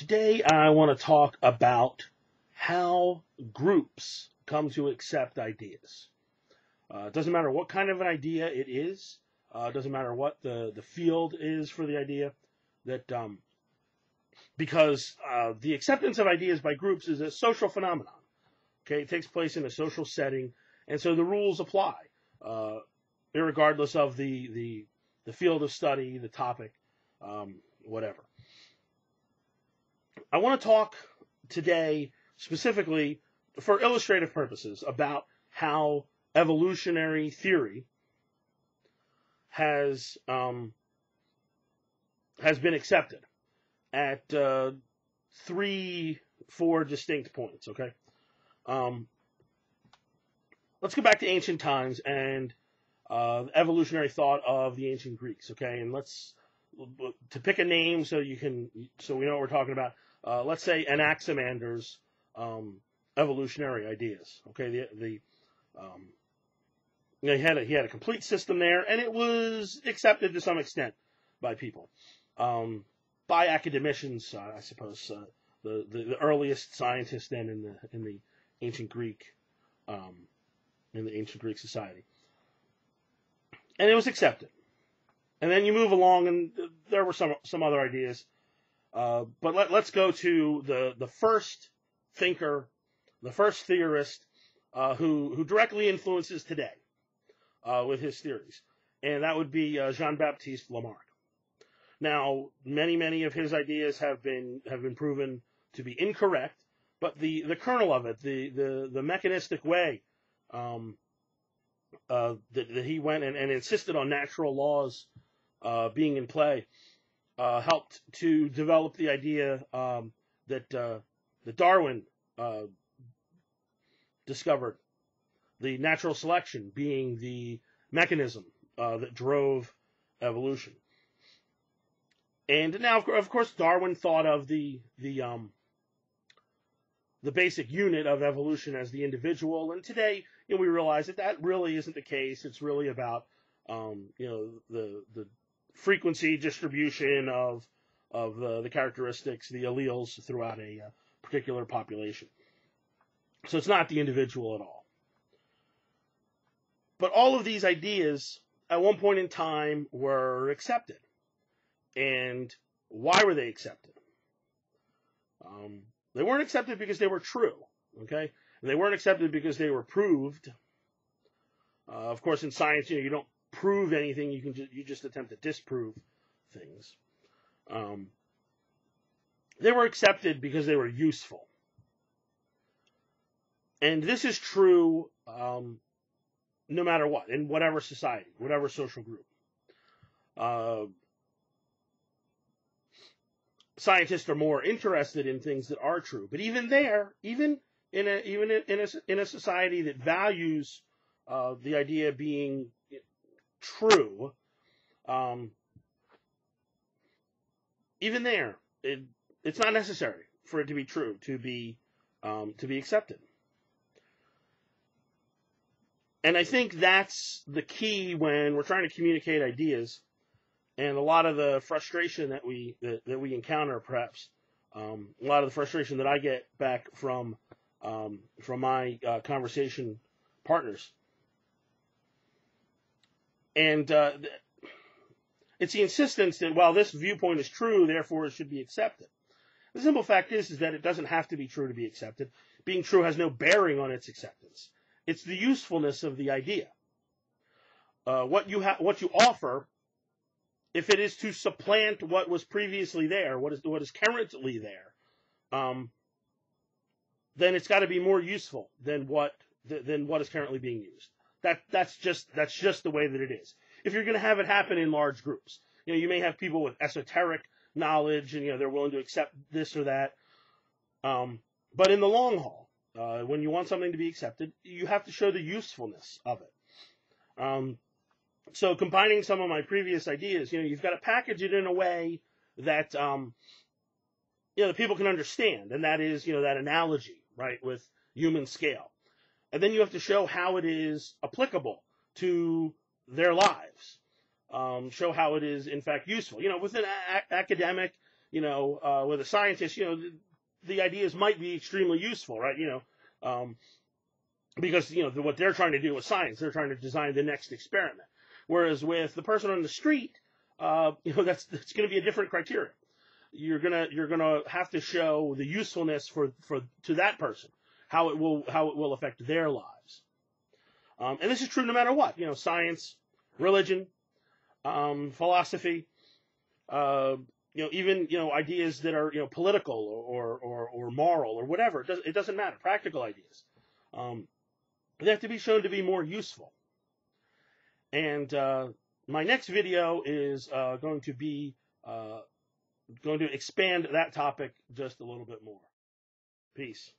Today, I want to talk about how groups come to accept ideas. It doesn't matter what kind of an idea it is. It doesn't matter what the field is for the idea. That because the acceptance of ideas by groups is a social phenomenon. Okay, it takes place in a social setting, and so the rules apply, irregardless of the field of study, the topic, whatever. I want to talk today specifically for illustrative purposes about how evolutionary theory has been accepted at 4 distinct points. Okay, let's go back to ancient times and evolutionary thought of the ancient Greeks. Okay, and to pick a name so we know what we're talking about. Let's say Anaximander's evolutionary ideas. Okay, he had a complete system there, and it was accepted to some extent by people, by academicians, I suppose. The earliest scientists then in the ancient Greek, society, and it was accepted. And then you move along, and there were some other ideas. But let's go to the first thinker, the first theorist who directly influences today with his theories, and that would be Jean-Baptiste Lamarck. Now, many of his ideas have been proven to be incorrect, but the kernel of it, the mechanistic way that he went and insisted on natural laws being in play. Helped to develop the idea that Darwin discovered, the natural selection being the mechanism that drove evolution. And now, of course, Darwin thought of the basic unit of evolution as the individual, and today we realize that really isn't the case. It's really about the frequency distribution of the characteristics, the alleles throughout a particular population. So it's not the individual at all. But all of these ideas at one point in time were accepted. And why were they accepted? They weren't accepted because they were true. Okay? And they weren't accepted because they were proved. Of course, in science, you don't prove anything, you just attempt to disprove things. They were accepted because they were useful. And this is true no matter what, in whatever society, whatever social group. Scientists are more interested in things that are true, but even in a society that values the idea being true, even there, it's not necessary for it to be true to be accepted. And I think that's the key when we're trying to communicate ideas, and a lot of the frustration that we encounter, perhaps a lot of the frustration that I get back from my conversation partners. And it's the insistence that, well, this viewpoint is true, therefore it should be accepted. The simple fact is that it doesn't have to be true to be accepted. Being true has no bearing on its acceptance. It's the usefulness of the idea. What you offer, if it is to supplant what was previously there, what is currently there, then it's got to be more useful than what is currently being used. That's just the way that it is. If you're going to have it happen in large groups, you may have people with esoteric knowledge, and they're willing to accept this or that. But in the long haul, when you want something to be accepted, you have to show the usefulness of it. So combining some of my previous ideas, you've got to package it in a way that that people can understand, and that is that analogy, right, with human scale. And then you have to show how it is applicable to their lives. Show how it is, in fact, useful. With an academic, with a scientist, the ideas might be extremely useful, right? Because what they're trying to do with science, they're trying to design the next experiment. Whereas with the person on the street, that's going to be a different criteria. You're gonna have to show the usefulness to that person, how it will affect their lives. And this is true no matter what. Science, religion, philosophy, even ideas that are political or moral or whatever. It doesn't matter. Practical ideas. They have to be shown to be more useful. And my next video is going to expand that topic just a little bit more. Peace.